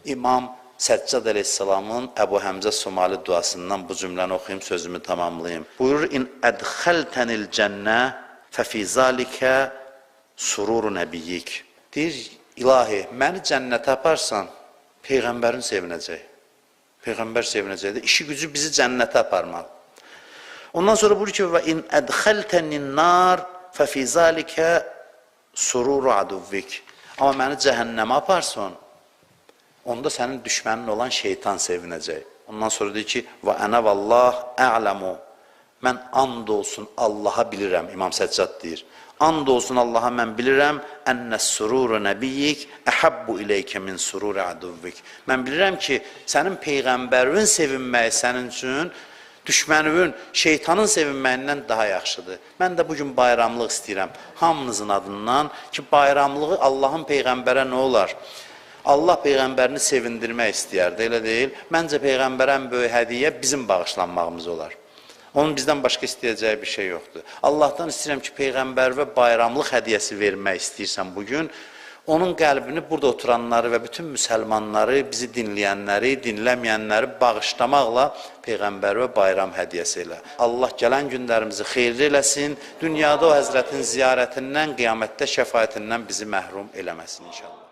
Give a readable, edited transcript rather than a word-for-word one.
İmam Səccad əleyhissalamın Əbu Həmzə Somali duasından bu cümləni oxuyum, sözümü tamamlayayım. Buyurur, İn ədxəltənil cənnə fəfi zalikə sururu nəbiyyik. Deyir, ilahi, məni cənnətə aparsan, Peyğəmbərin sevinəcək. Peyğəmbər sevinəcəkdir. İşi gücü bizi cənnətə aparmalı. Ondan sonra buyurur ki, və in ədxəltənin nar fəfi zalikə sururu aduvvik. Amma məni cəhənnəmə aparsan, onda sənin düşmənin olan şeytan sevinəcək. Ondan sonra deyir ki, və ənə vallah ə'ləmu. Mən and olsun Allaha bilirəm, İmam Səccad deyir. And olsun Allaha mən bilirəm, ənəs sururu nəbiyyik əhəbbu iləykə min sururi aduvvik. Mən bilirəm ki, sənin Peyğəmbərin sevinməyi sənin üçün düşmənin, şeytanın sevinməyindən daha yaxşıdır. Mən də bugün bayramlıq istəyirəm. Hamınızın adından ki, bayramlığı Allahın Peyğəmbərə nə olar? Allah Peyğəmbərini sevindirmək istəyərdi, elə deyil. Məncə Peyğəmbərə ən böyük hədiyyə bizim bağışlanmağımız olar. Onun bizdən başqa istəyəcəyi bir şey yoxdur. Allahdan istəyirəm ki, Peyğəmbər və bayramlıq hədiyyəsi vermək istəyirsən bugün, onun qəlbini burada oturanları və bütün müsəlmanları, bizi dinləyənləri, dinləməyənləri bağışlamaqla Peyğəmbər və bayram hədiyyəsi ilə. Allah gələn günlərimizi xeyirli eləsin, dünyada o Həzrətin ziyarətindən, qiyamətdə şəfaətindən bizi məhrum eləməsin inşallah.